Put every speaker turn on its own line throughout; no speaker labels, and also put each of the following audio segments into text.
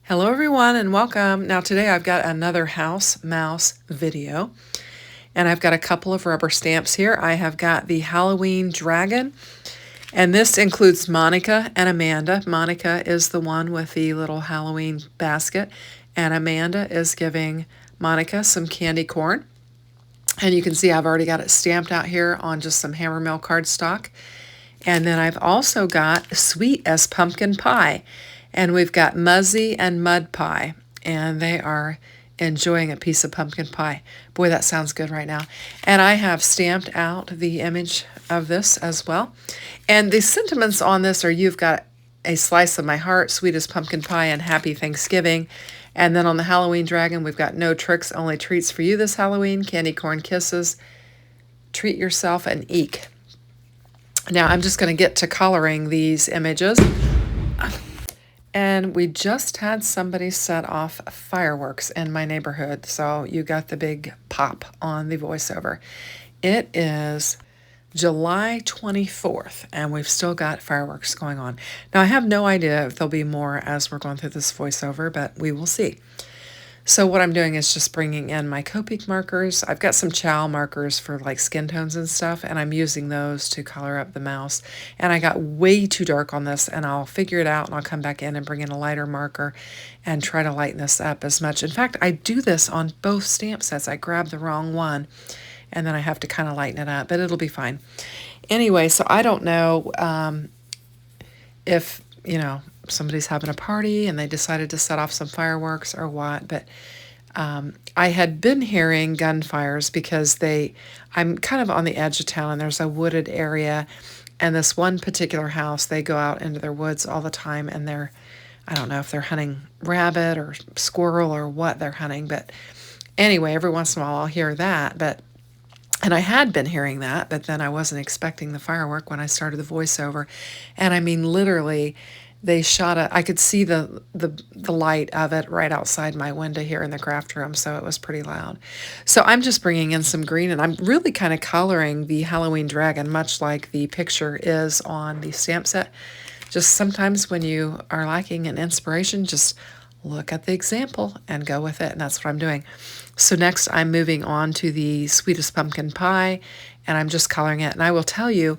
Hello everyone and welcome. Now today I've got another house mouse video and I've got a couple of rubber stamps here. I have got the Halloween dragon and this includes Monica and Amanda. Monica is the one with the little Halloween basket and Amanda is giving Monica some candy corn. And you can see I've already got it stamped out here on just some hammermill cardstock. And then I've also got sweet as pumpkin pie. And we've got Muzzy and Mud Pie. And they are enjoying a piece of pumpkin pie. Boy, that sounds good right now. And I have stamped out the image of this as well. And the sentiments on this are you've got a slice of my heart, sweet as pumpkin pie, and happy Thanksgiving. And then on the Halloween dragon, we've got no tricks, only treats for you this Halloween, candy corn kisses, treat yourself, and eek. Now I'm just going to get to coloring these images. And we just had somebody set off fireworks in my neighborhood, so you got the big pop on the voiceover. It is July 24th, and we've still got fireworks going on. Now, I have no idea if there'll be more as we're going through this voiceover, but we will see. So what I'm doing is just bringing in my Copic markers. I've got some Chow markers for like skin tones and stuff, and I'm using those to color up the mouse. And I got way too dark on this, and I'll figure it out, and I'll come back in and bring in a lighter marker and try to lighten this up as much. In fact, I do this on both stamp sets. I grab the wrong one, and then I have to kind of lighten it up, but it'll be fine. Anyway, so I don't know if, somebody's having a party and they decided to set off some fireworks or what, but I had been hearing gunfires because I'm kind of on the edge of town and there's a wooded area, and this one particular house, they go out into their woods all the time, and I don't know if they're hunting rabbit or squirrel or what they're hunting, but anyway, every once in a while I'll hear that, and I had been hearing that, but then I wasn't expecting the firework when I started the voiceover. And I mean, literally, they shot I could see the light of it right outside my window here in the craft room, so it was pretty loud. So I'm just bringing in some green, and I'm really kind of coloring the Halloween dragon, much like the picture is on the stamp set. Just sometimes when you are lacking in inspiration, just look at the example and go with it, and that's what I'm doing. So next I'm moving on to the sweetest pumpkin pie, and I'm just coloring it. And I will tell you,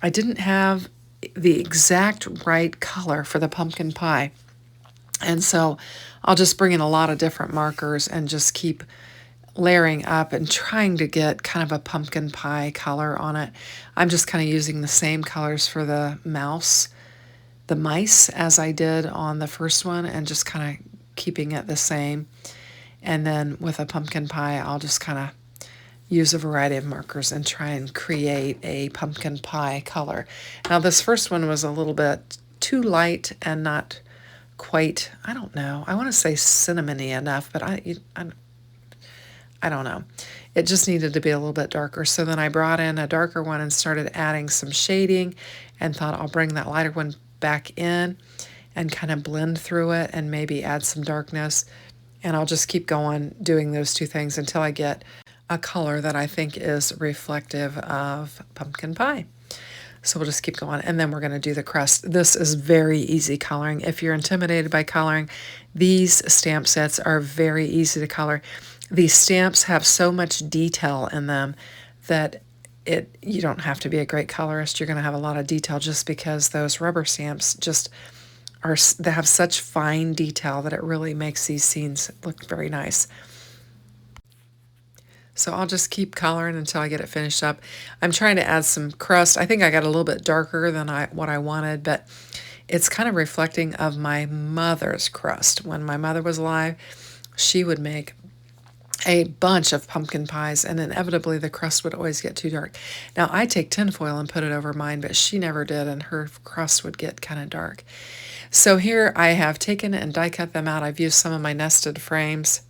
I didn't have the exact right color for the pumpkin pie. And so I'll just bring in a lot of different markers and just keep layering up and trying to get kind of a pumpkin pie color on it. I'm just kind of using the same colors for the mice as I did on the first one, and just kind of keeping it the same. And then with a pumpkin pie, I'll just kind of use a variety of markers and try and create a pumpkin pie color. Now this first one was a little bit too light and not quite, I don't know, I want to say cinnamony enough, but I don't know. It just needed to be a little bit darker. So then I brought in a darker one and started adding some shading, and thought I'll bring that lighter one back in and kind of blend through it and maybe add some darkness. And I'll just keep going doing those two things until I get a color that I think is reflective of pumpkin pie. So we'll just keep going, and then we're going to do the crust. This is very easy coloring. If you're intimidated by coloring, these stamp sets are very easy to color. These stamps have so much detail in them that you don't have to be a great colorist. You're going to have a lot of detail just because those rubber stamps they have such fine detail that it really makes these scenes look very nice. So I'll just keep coloring until I get it finished up. I'm trying to add some crust. I think I got a little bit darker than what I wanted, but it's kind of reflecting of my mother's crust. When my mother was alive, she would make a bunch of pumpkin pies, and inevitably the crust would always get too dark. Now I take tinfoil and put it over mine, but she never did, and her crust would get kind of dark. So here I have taken and die cut them out. I've used some of my nested frames,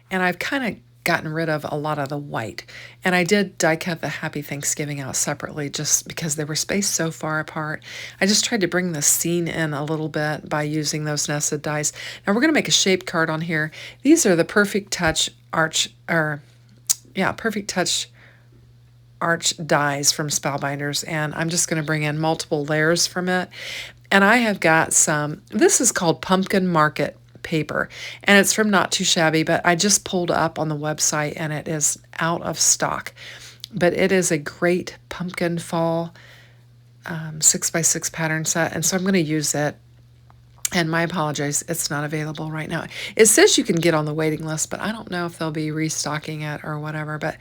and I've kind of gotten rid of a lot of the white. And I did die cut the Happy Thanksgiving out separately just because they were spaced so far apart. I just tried to bring the scene in a little bit by using those nested dies. Now we're going to make a shaped card on here. These are the Perfect Touch Perfect Touch arch dies from Spellbinders, and I'm just going to bring in multiple layers from it. And I have got some, this is called Pumpkin Market paper, and it's from Not Too Shabby, but I just pulled up on the website and it is out of stock. But it is a great pumpkin fall 6x6 pattern set, and so I'm going to use it. And my apologies, it's not available right now. It says you can get on the waiting list, but I don't know if they'll be restocking it or whatever. But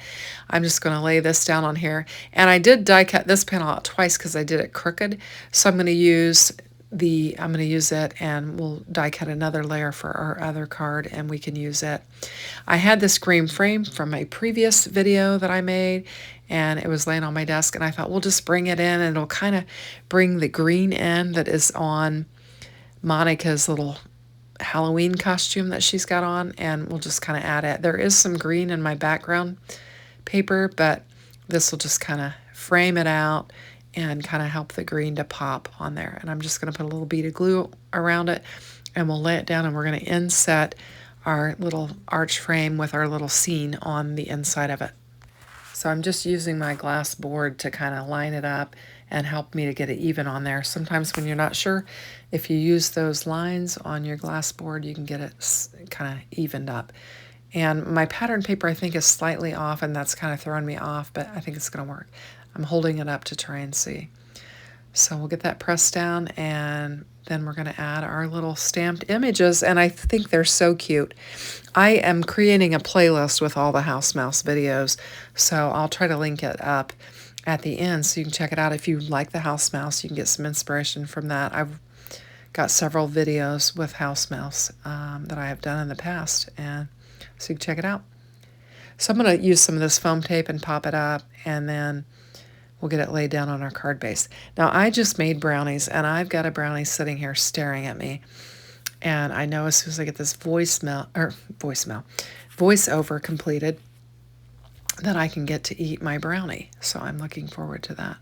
I'm just going to lay this down on here. And I did die cut this panel out twice because I did it crooked. So I'm going to use it, and we'll die cut another layer for our other card, and we can use it. I had this green frame from a previous video that I made, and it was laying on my desk, and I thought we'll just bring it in, and it'll kind of bring the green in that is on Monica's little Halloween costume that she's got on, and we'll just kind of add it. There is some green in my background paper, but this will just kind of frame it out and kind of help the green to pop on there. And I'm just going to put a little bead of glue around it, and we'll lay it down, and we're going to inset our little arch frame with our little scene on the inside of it. So I'm just using my glass board to kind of line it up and help me to get it even on there. Sometimes when you're not sure, if you use those lines on your glass board, you can get it kind of evened up. And my pattern paper, I think, is slightly off, and that's kind of throwing me off, but I think it's going to work. I'm holding it up to try and see. So we'll get that pressed down, and then we're going to add our little stamped images, and I think they're so cute. I am creating a playlist with all the House Mouse videos, so I'll try to link it up at the end so you can check it out. If you like the House Mouse, you can get some inspiration from that. I've got several videos with House Mouse that I have done in the past, and so you can check it out. So I'm going to use some of this foam tape and pop it up, and then we'll get it laid down on our card base. Now, I just made brownies, and I've got a brownie sitting here staring at me. And I know as soon as I get this voiceover completed, that I can get to eat my brownie. So I'm looking forward to that.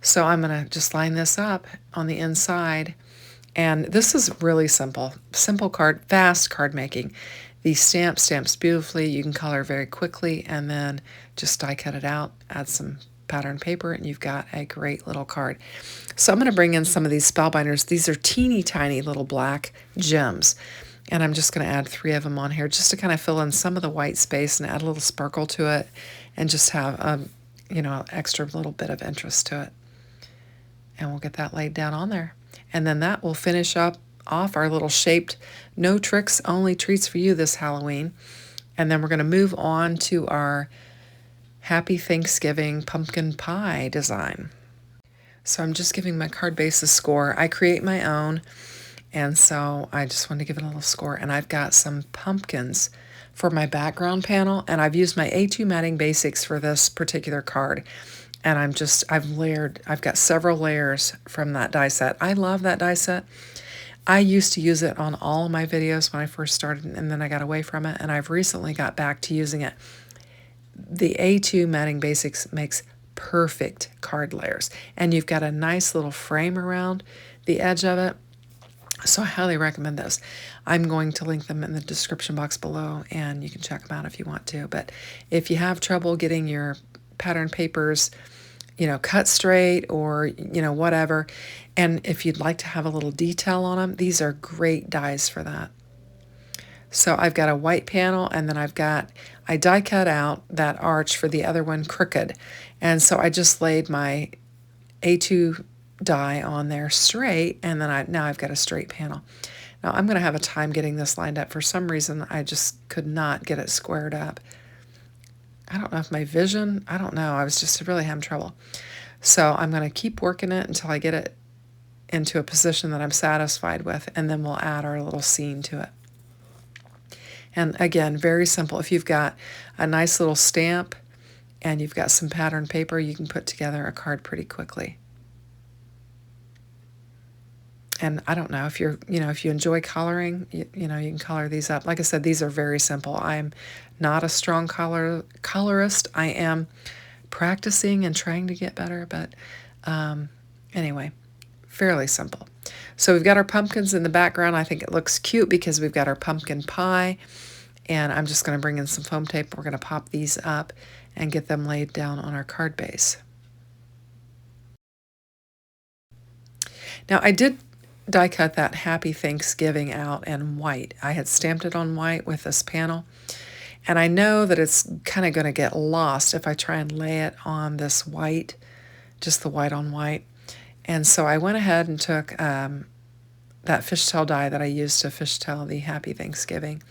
So I'm going to just line this up on the inside. And this is really simple. Simple card, fast card making. The stamps beautifully. You can color very quickly, and then just die cut it out, add some pattern paper, and you've got a great little card. So I'm going to bring in some of these Spellbinders. These are teeny tiny little black gems, and I'm just going to add 3 of them on here just to kind of fill in some of the white space and add a little sparkle to it, and just have an extra little bit of interest to it. And we'll get that laid down on there, and then that will finish off our little shaped no tricks, only treats for you this Halloween. And then we're going to move on to our Happy Thanksgiving pumpkin pie design. So I'm just giving my card base a score. I create my own, and so I just want to give it a little score. And I've got some pumpkins for my background panel, and I've used my A2 Matting Basics for this particular card. And I've got several layers from that die set. I love that die set. I used to use it on all of my videos when I first started, and then I got away from it, and I've recently got back to using it. The A2 Matting Basics makes perfect card layers, and you've got a nice little frame around the edge of it, so I highly recommend those. I'm going to link them in the description box below, and you can check them out if you want to. But if you have trouble getting your pattern papers, cut straight or, whatever, and if you'd like to have a little detail on them, these are great dies for that. So I've got a white panel, and then I die cut out that arch for the other one crooked. And so I just laid my A2 die on there straight, and then now I've got a straight panel. Now I'm going to have a time getting this lined up. For some reason, I just could not get it squared up. I don't know if I don't know. I was just really having trouble. So I'm going to keep working it until I get it into a position that I'm satisfied with, and then we'll add our little scene to it. And again, very simple. If you've got a nice little stamp and you've got some pattern paper, you can put together a card pretty quickly. And I don't know if if you enjoy coloring, you can color these up. Like I said, these are very simple. I'm not a strong colorist. I am practicing and trying to get better, but anyway, fairly simple. So we've got our pumpkins in the background. I think it looks cute because we've got our pumpkin pie, and I'm just going to bring in some foam tape. We're going to pop these up and get them laid down on our card base. Now I did die cut that Happy Thanksgiving out in white. I had stamped it on white with this panel, and I know that it's kind of going to get lost if I try and lay it on this white, just the white on white. And so I went ahead and took that fishtail die that I used to fishtail the Happy Thanksgiving,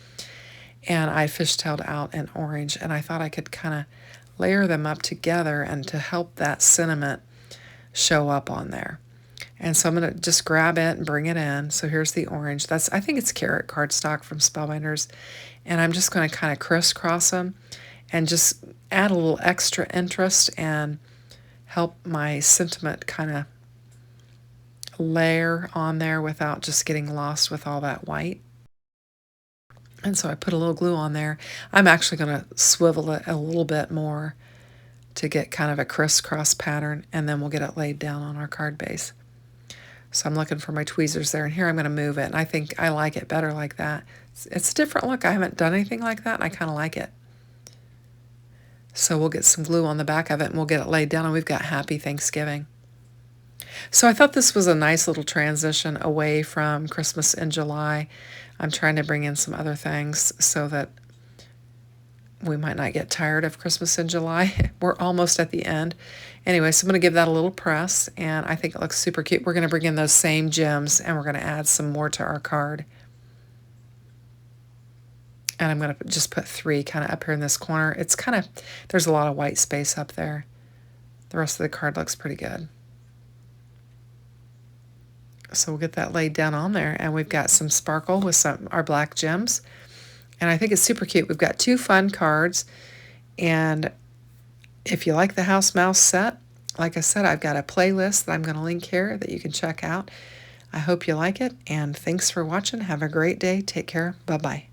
and I fishtailed out an orange, and I thought I could kind of layer them up together and to help that sentiment show up on there. And so I'm going to just grab it and bring it in. So here's the orange. I think it's carrot cardstock from Spellbinders. And I'm just going to kind of crisscross them and just add a little extra interest and help my sentiment kind of layer on there without just getting lost with all that white. And so I put a little glue on there. I'm actually going to swivel it a little bit more to get kind of a crisscross pattern, and then we'll get it laid down on our card base. So I'm looking for my tweezers there, and here I'm going to move it, and I think I like it better like that. It's a different look. I haven't done anything like that, and I kind of like it. So we'll get some glue on the back of it, and we'll get it laid down, and we've got Happy Thanksgiving. So I thought this was a nice little transition away from Christmas in July. I'm trying to bring in some other things so that we might not get tired of Christmas in July. We're almost at the end. Anyway, so I'm going to give that a little press, and I think it looks super cute. We're going to bring in those same gems, and we're going to add some more to our card. And I'm going to just put 3 kind of up here in this corner. It's kind of, there's a lot of white space up there. The rest of the card looks pretty good. So we'll get that laid down on there, and we've got some sparkle with our black gems. And I think it's super cute. We've got 2 fun cards, and if you like the House Mouse set, like I said, I've got a playlist that I'm going to link here that you can check out. I hope you like it, and thanks for watching. Have a great day. Take care. Bye-bye.